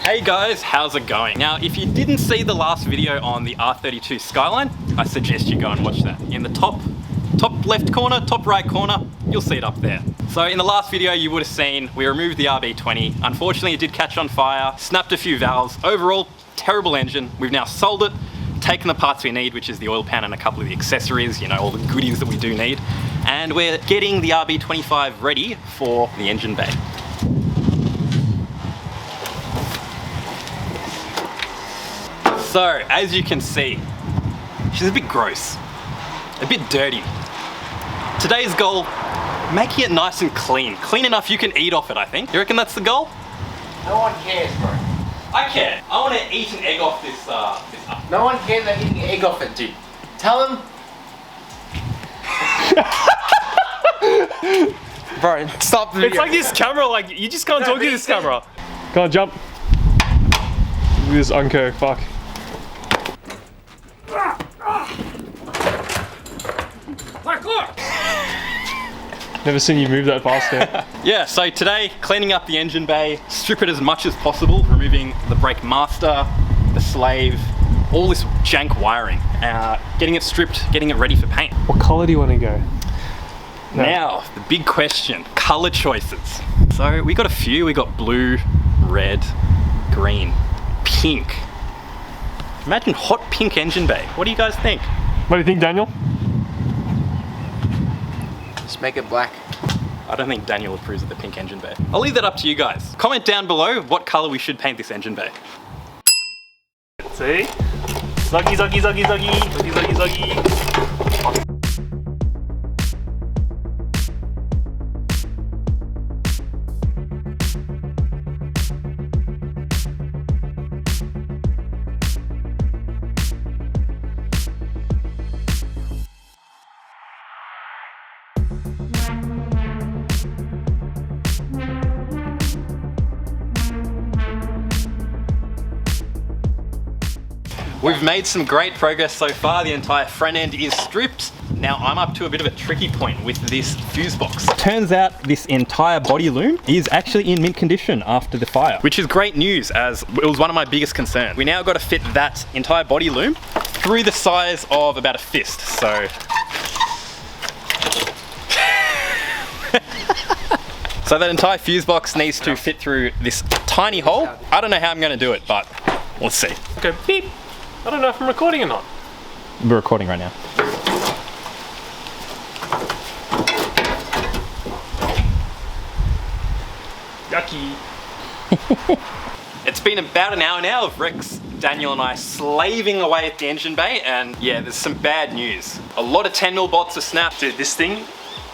Hey guys, how's it going? Now, if you didn't see the last video on the R32 Skyline, I suggest you go and watch that. In the top left corner, top right corner, you'll see it up there. So in the last video you would have seen we removed the RB20. Unfortunately it did catch on fire, snapped a few valves. Overall, terrible engine. We've now sold it, taken the parts we need, which is the oil pan and a couple of the accessories, you know, all the goodies that we do need. And we're getting the RB25 ready for the engine bay. So, as you can see, she's a bit gross, a bit dirty. Today's goal, making it nice and clean. Clean enough you can eat off it, I think. You reckon that's the goal? No one cares, bro. I care. I want to eat an egg off this No one cares about eating egg off it, dude. Tell them. Bro, stop the video. It's like this camera, like, you just can't talk to this camera. Go on, jump. This unco, fuck. Never seen you move that fast there. Yeah, so today, cleaning up the engine bay, strip it as much as possible, removing the brake master, the slave, all this jank wiring, getting it stripped, getting it ready for paint. What colour do you want to go? No. Now, the big question, colour choices. So we got a few, we got blue, red, green, pink. Imagine hot pink engine bay. What do you guys think? What do you think, Daniel? Just make it black. I don't think Daniel approves of the pink engine bay. I'll leave that up to you guys. Comment down below what colour we should paint this engine bay. See? Zuggy, zuggy, zuggy, zuggy, zuggy, zuggy, zuggy. We've made some great progress so far. The entire front end is stripped. Now I'm up to a bit of a tricky point with this fuse box. Turns out this entire body loom is actually in mint condition after the fire, which is great news as it was one of my biggest concerns. We now got to fit that entire body loom through the size of about a fist. So so that entire fuse box needs to fit through this tiny hole. I don't know how I'm going to do it, but let's see. Okay, beep. I don't know if I'm recording or not. We're recording right now. Yucky. It's been about an hour now of Rex, Daniel and I slaving away at the engine bay, and yeah, there's some bad news. A lot of 10mm bolts are snapped. Dude, this thing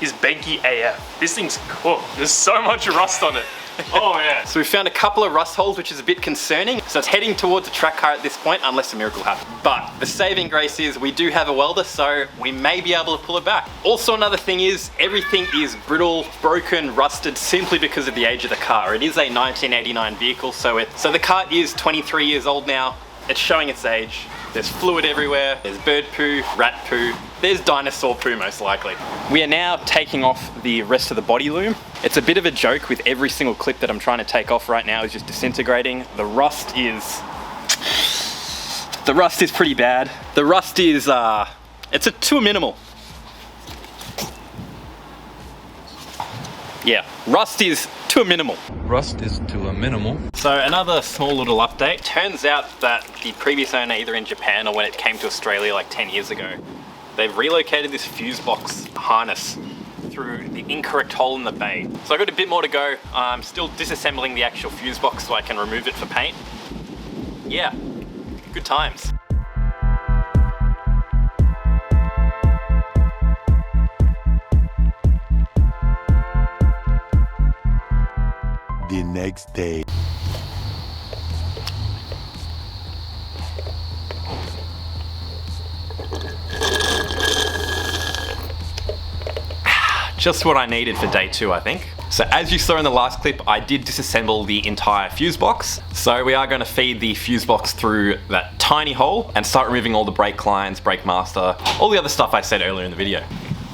is banky AF. This thing's cooked. There's so much rust on it. Oh yeah. So we found a couple of rust holes, which is a bit concerning. So it's heading towards a track car at this point, unless a miracle happens. But the saving grace is we do have a welder, so we may be able to pull it back. Also, another thing is everything is brittle, broken, rusted, simply because of the age of the car. It is a 1989 vehicle, so the car is 23 years old now. It's showing its age. There's fluid everywhere. There's bird poo, rat poo. There's dinosaur poo most likely. We are now taking off the rest of the body loom. It's a bit of a joke with every single clip that I'm trying to take off right now is just disintegrating. The rust is pretty bad. The rust is, it's to a minimal. Yeah, rust is to a minimal. Rust is to a minimal. So another small little update. Turns out that the previous owner, either in Japan or when it came to Australia like 10 years ago, they've relocated this fuse box harness through the incorrect hole in the bay. So I've got a bit more to go. I'm still disassembling the actual fuse box so I can remove it for paint. Yeah, good times. The next day. Just what I needed for day 2, I think. So as you saw in the last clip, I did disassemble the entire fuse box. So we are going to feed the fuse box through that tiny hole and start removing all the brake lines, brake master, all the other stuff I said earlier in the video.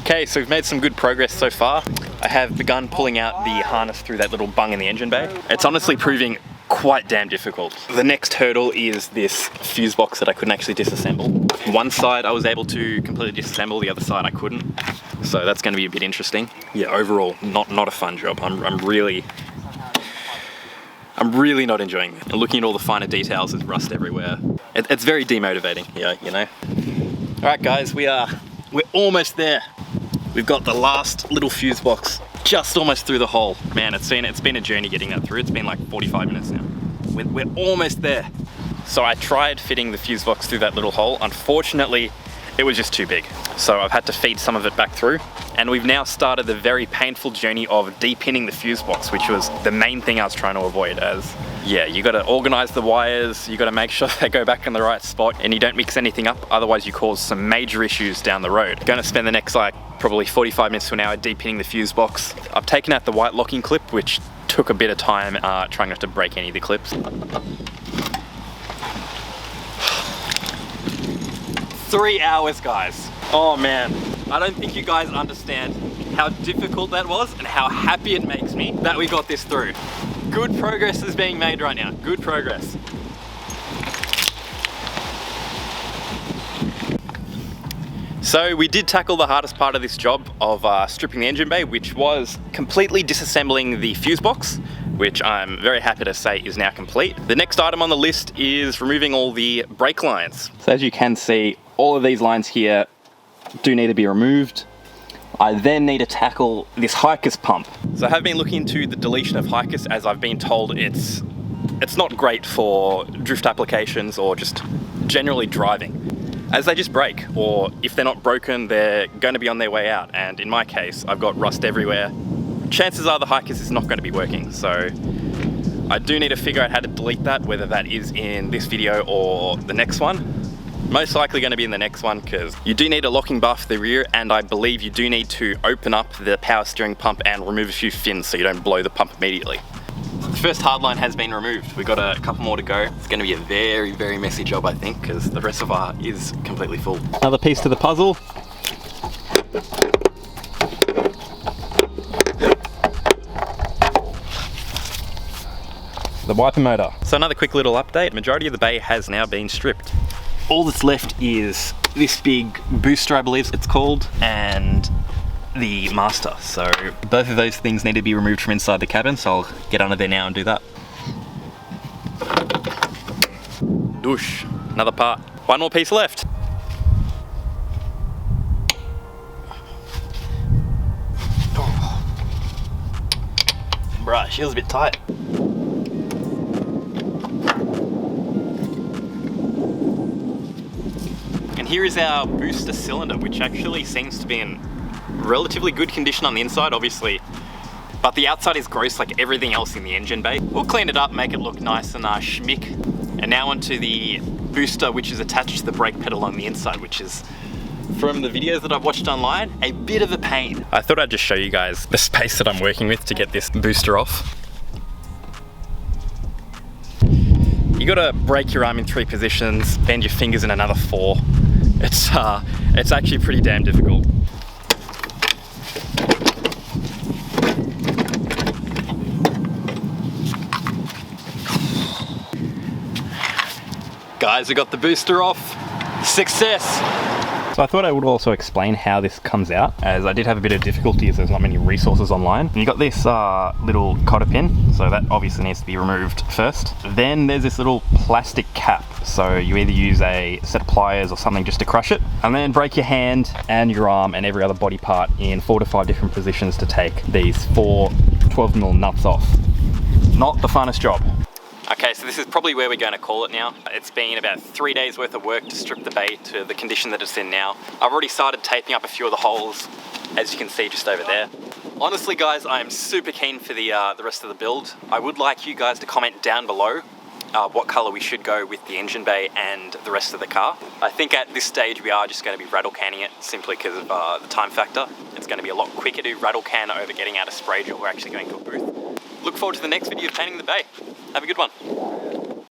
Okay, so we've made some good progress so far. I have begun pulling out the harness through that little bung in the engine bay. It's honestly proving quite damn difficult. The next hurdle is this fuse box that I couldn't actually disassemble. One side I was able to completely disassemble, the other side I couldn't. So that's going to be a bit interesting. Yeah, overall, not a fun job. I'm really not enjoying it. And looking at all the finer details, there's rust everywhere. It's very demotivating, yeah, you know. All right, guys, we're almost there. We've got the last little fuse box just almost through the hole. Man, it's been a journey getting that through. It's been like 45 minutes now. We're almost there. So I tried fitting the fuse box through that little hole. Unfortunately, it was just too big. So I've had to feed some of it back through. And we've now started the very painful journey of de-pinning the fuse box, which was the main thing I was trying to avoid. As yeah, you got to organize the wires, you got to make sure they go back in the right spot, and you don't mix anything up, otherwise you cause some major issues down the road. Going to spend the next like probably 45 minutes to an hour de-pinning the fuse box. I've taken out the white locking clip, which took a bit of time trying not to break any of the clips. 3 hours, guys. Oh man, I don't think you guys understand how difficult that was and how happy it makes me that we got this through. Good progress is being made right now, good progress. So we did tackle the hardest part of this job of stripping the engine bay, which was completely disassembling the fuse box, which I'm very happy to say is now complete. The next item on the list is removing all the brake lines. So as you can see, all of these lines here do need to be removed. I then need to tackle this Hikus pump. So I have been looking into the deletion of Hikus, as I've been told it's not great for drift applications or just generally driving, as they just break, or if they're not broken, they're going to be on their way out. And in my case, I've got rust everywhere. Chances are the Hikus is not going to be working. So I do need to figure out how to delete that, whether that is in this video or the next one. Most likely going to be in the next one, because you do need a locking bar for the rear, and I believe you do need to open up the power steering pump and remove a few fins so you don't blow the pump immediately. The first hardline has been removed. We've got a couple more to go. It's going to be a very, very messy job, I think, because the reservoir is completely full. Another piece to the puzzle. The wiper motor. So another quick little update. Majority of the bay has now been stripped. All that's left is this big booster, I believe it's called, and the master. So both of those things need to be removed from inside the cabin, so I'll get under there now and do that. Doosh, another part. One more piece left. Bruh, she was a bit tight. And here is our booster cylinder, which actually seems to be in relatively good condition on the inside, obviously, but the outside is gross like everything else in the engine bay. We'll clean it up, make it look nice and schmick. And now onto the booster, which is attached to the brake pedal on the inside, which is, from the videos that I've watched online, a bit of a pain. I thought I'd just show you guys the space that I'm working with to get this booster off. You gotta break your arm in 3 positions, bend your fingers in another 4. It's actually pretty damn difficult. Guys, we got the booster off. Success! So I thought I would also explain how this comes out, as I did have a bit of difficulty as there's not many resources online. And you got this little cotter pin, so that obviously needs to be removed first. Then there's this little plastic cap, so you either use a set of pliers or something just to crush it, and then break your hand and your arm and every other body part in 4 to 5 different positions to take these 4 12mm nuts off. Not the funnest job. Okay, so this is probably where we're going to call it now. It's been about 3 days worth of work to strip the bay to the condition that it's in now. I've already started taping up a few of the holes, as you can see just over there. Honestly guys, I am super keen for the rest of the build. I would like you guys to comment down below what colour we should go with the engine bay and the rest of the car. I think at this stage we are just going to be rattle canning it, simply because of the time factor. It's going to be a lot quicker to rattle can over getting out a spray gel. We're actually going to a booth. Look forward to the next video of painting the bay. Have a good one.